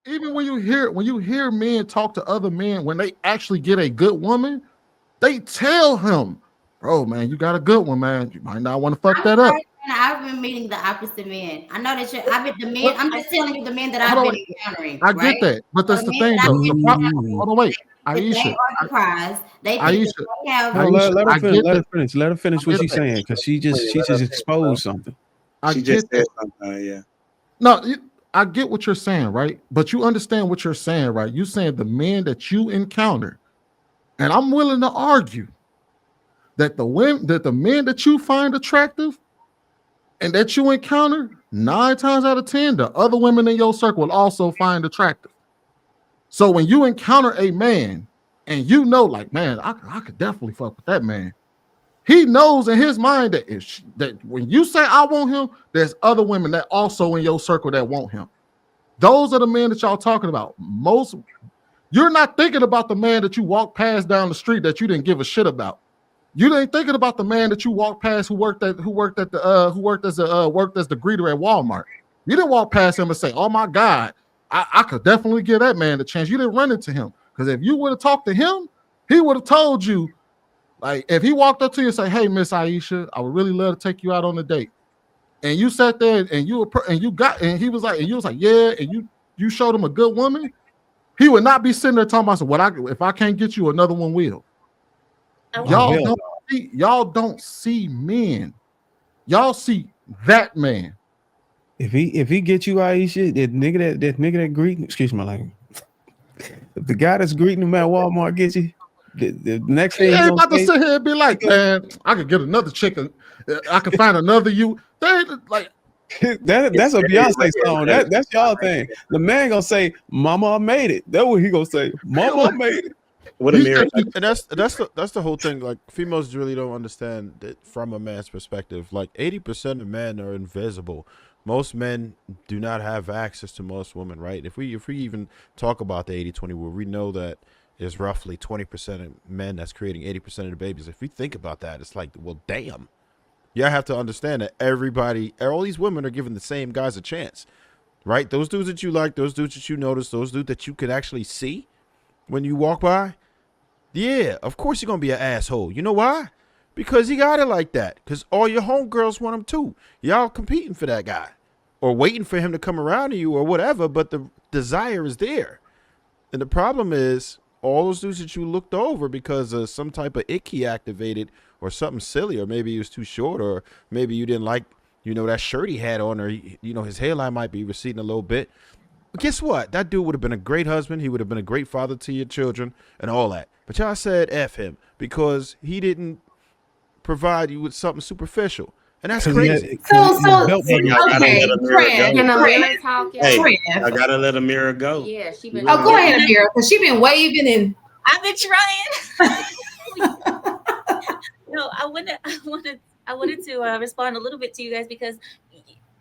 even when you hear men talk to other men when they actually get a good woman, they tell him, bro, man, you got a good one, man. You might not want to fuck I'm that up. sorry, man, I've been meeting the opposite men. I know that I've been the men. But I'm just telling you the men that hold I've on, been wait. encountering, I right? get that, but So that's the the men that thing, I've though. been Mm. Hold on, wait, encountering, they Aisha, are the prize. They think that Aisha, they have. No, Aisha. let her I finish. get Let that. her finish. Let her I finish what get she's that. saying because she just exposed something. I She just get said that. something. Yeah. No, I get what you're saying, right? But you understand what you're saying, right? You saying the men that you encounter, and I'm willing to argue that the men that you find attractive and that you encounter 9 times out of 10, the other women in your circle will also find attractive. So when you encounter a man and you know, like, man, I could definitely fuck with that man. He knows in his mind that that when you say I want him, there's other women that also in your circle that want him. Those are the men that y'all talking about. You're not thinking about the man that you walk past down the street that you didn't give a shit about. You ain't thinking about the man that you walked past who worked as the greeter at Walmart. You didn't walk past him and say, "Oh my God, I could definitely give that man a chance." You didn't run into him because if you would have talked to him, he would have told you. Like if he walked up to you and say, "Hey, Miss Aisha, I would really love to take you out on a date," and you sat there and he was like, and you was like, "Yeah," and you showed him a good woman, he would not be sitting there talking about, "So what? If I can't get you, another one will." Oh Y'all hell don't no! y'all don't see men. Y'all see that man. If he get you Aisha, that nigga that greeting, excuse my language. If the guy that's greeting him at Walmart gets you, the next He thing he ain't gonna about to say, sit here and be like, "Man, I could get another chicken. I could find another you." They like, that's a Beyonce song. Let That's y'all thing. The man gonna say, "Mama, I made it." That's what he gonna say. "Mama, I made it." what he Ameera. said, you, And that's the whole thing. Like females really don't understand that from a man's perspective. Like 80% of men are invisible. Most men do not have access to most women, right? If we even talk about the 80-20 rule, we know that is roughly 20% of men that's creating 80% of the babies. If we think about that, it's like, well, damn. You have to understand that all these women are giving the same guys a chance, right? Those dudes that you like, those dudes that you notice, those dudes that you can actually see when you walk by, yeah, of course you're gonna be an asshole. You know why? Because he got it like that. Because all your homegirls want him too. Y'all competing for that guy, or waiting for him to come around to you, or whatever. But the desire is there, and the problem is all those dudes that you looked over because of some type of icky activated, or something silly, or maybe he was too short, or maybe you didn't like, that shirt he had on, or his hairline might be receding a little bit. But guess what? That dude would have been a great husband. He would have been a great father to your children and all that. But y'all said F him because he didn't provide you with something superficial. And that's Because he had, crazy. because So, his belt Hey, wasn't y'all gotta right. let okay, Ameera Trev, go. Can Trev, Ameera talk, Hey, y'all? I Trev. gotta let Ameera go. Yeah, she You been Oh, wanna go go? ahead, talking. Ameera, because she been waving and I've been trying. No, I wanted to respond a little bit to you guys because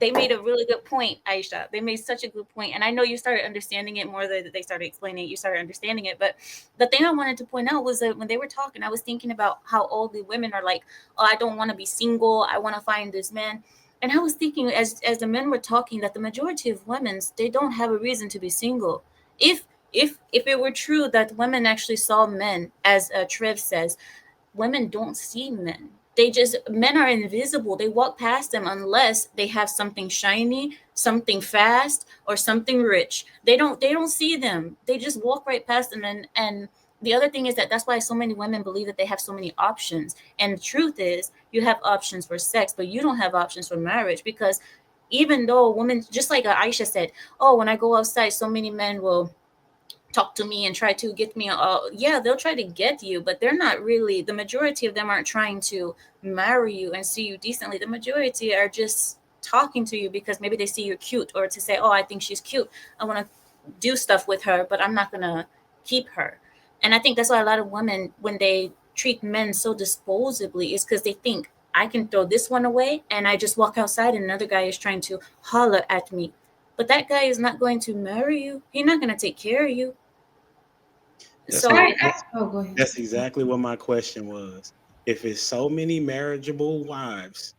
they made a really good point, Aisha. They made such a good point, and I know you started understanding it more that they started explaining it. You started understanding it, but the thing I wanted to point out was that when they were talking, I was thinking about how all the women are like, "Oh, I don't want to be single. I want to find this man." And I was thinking, as the men were talking, that the majority of women they don't have a reason to be single. If if it were true that women actually saw men, as Trev says, women don't see men. Men are invisible. They walk past them unless they have something shiny, something fast, or something rich. They don't see them. They just walk right past them. And the other thing is that that's why so many women believe that they have so many options. And the truth is, you have options for sex, but you don't have options for marriage because even though a woman, just like Aisha said, oh, when I go outside, so many men will talk to me and try to get me, yeah, they'll try to get you, but they're not really, the majority of them aren't trying to marry you and see you decently. The majority are just talking to you because maybe they see you're cute, or to say, oh, I think she's cute, I want to do stuff with her, but I'm not gonna keep her. And I think that's why a lot of women, when they treat men so disposably, is because they think, I can throw this one away and I just walk outside and another guy is trying to holler at me, but that guy is not going to marry you. He's not going to take care of you. That's I, my. So I oh, go ahead. That's exactly what my question was. If it's so many marriageable wives,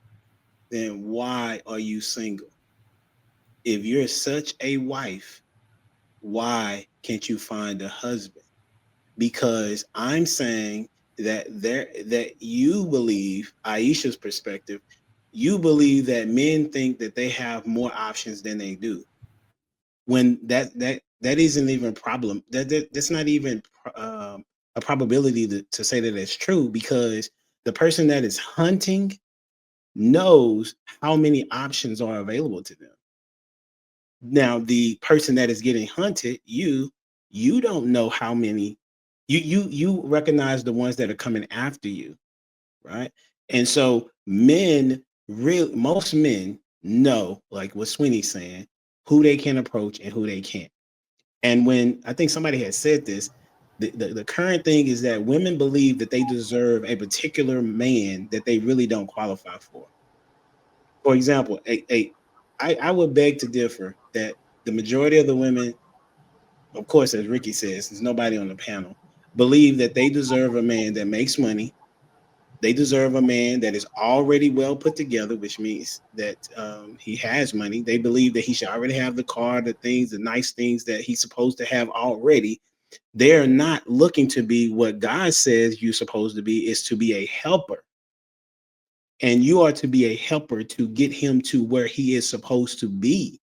then why are you single? If you're such a wife, why can't you find a husband? Because I'm saying that you believe, Aisha's perspective, you believe that men think that they have more options than they do. When that isn't even a problem. That's not even a probability to say that it's true, because the person that is hunting knows how many options are available to them. Now, the person that is getting hunted, you don't know how many. You recognize the ones that are coming after you, right? And so most men know, like what Sweeney's saying, who they can approach and who they can't. And when I think somebody had said this, the current thing is that women believe that they deserve a particular man that they really don't qualify for. For example, I would beg to differ that the majority of the women, of course, as Ricky says, there's nobody on the panel, believe that they deserve a man that makes money. They deserve a man that is already well put together, which means that he has money. They believe that he should already have the car, the things, the nice things that he's supposed to have already. They're not looking to be what God says you're supposed to be, is to be a helper. And you are to be a helper to get him to where he is supposed to be.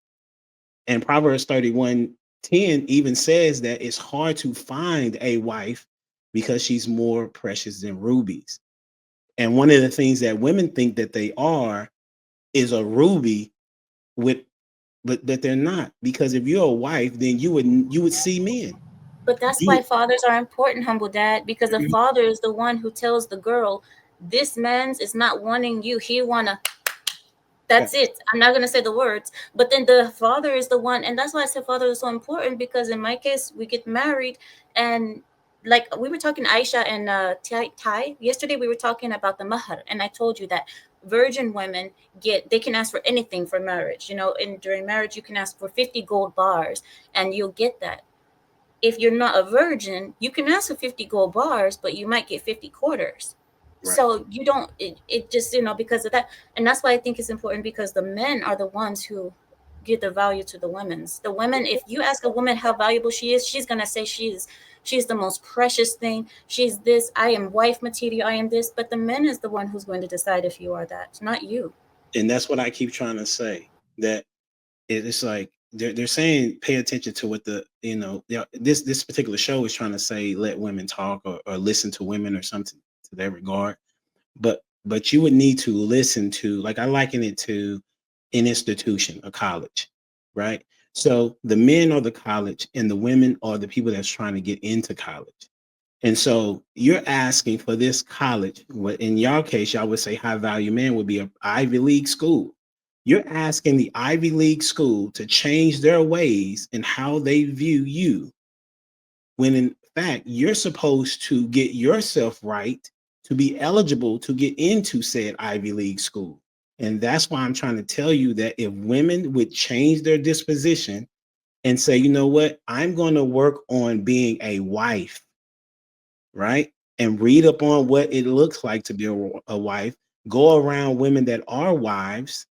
And Proverbs 31:10 even says that it's hard to find a wife because she's more precious than rubies. And one of the things that women think that they are is a ruby but they're not. Because if you're a wife, then you would see men. But that's why fathers are important, humble dad, because the father is the one who tells the girl, this man's is not wanting you. He wanna. That's it. I'm not gonna say the words, but then the father is the one, and that's why I said father is so important, because in my case, we get married, and like we were talking, Aisha and Ty yesterday, we were talking about the mahar, and I told you that virgin women they can ask for anything for marriage. And during marriage, you can ask for 50 gold bars, and you'll get that. If you're not a virgin, you can ask for 50 gold bars, but you might get 50 quarters. Right. So you don't, it just, because of that. And that's why I think it's important, because the men are the ones who give the value to the women's. The women, if you ask a woman how valuable she is, she's going to say she's the most precious thing. She's this, I am wife material, I am this. But the man is the one who's going to decide if you are that, not you. And that's what I keep trying to say, that it's like, they're saying pay attention to what this particular show is trying to say, let women talk or listen to women or something to that regard. But you would need to listen to, like, I liken it to an institution, a college, right? So the men are the college and the women are the people that's trying to get into college. And so you're asking for this college, what in your case, y'all would say high value man would be an Ivy League school. You're asking the Ivy League school to change their ways and how they view you, when in fact, you're supposed to get yourself right to be eligible to get into said Ivy League school. And that's why I'm trying to tell you that if women would change their disposition and say, you know what, I'm going to work on being a wife, right? And read up on what it looks like to be a wife, go around women that are wives,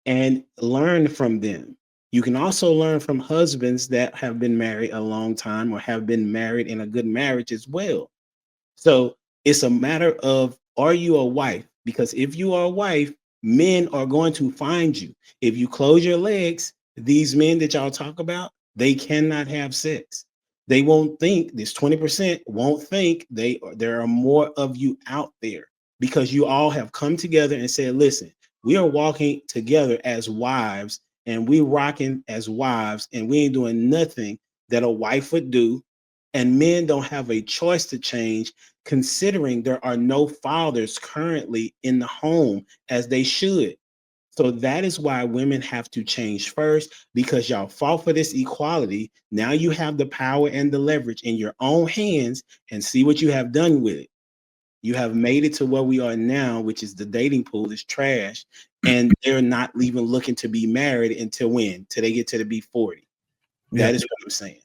and learn from them. You can also learn from husbands that have been married a long time or have been married in a good marriage as well. So it's a matter of, are you a wife? Because if you are a wife, men are going to find you. If you close your legs, these men that y'all talk about, they cannot have sex. They won't think, this 20% won't think there are more of you out there, because you all have come together and said, listen, we are walking together as wives and we rocking as wives, and we ain't doing nothing that a wife would do. And men don't have a choice to change, considering there are no fathers currently in the home as they should. So that is why women have to change first, because y'all fought for this equality. Now you have the power and the leverage in your own hands, and see what you have done with it. You have made it to where we are now, which is the dating pool is trash, and they're not even looking to be married until when? Till they get to the be 40. That is what I'm saying.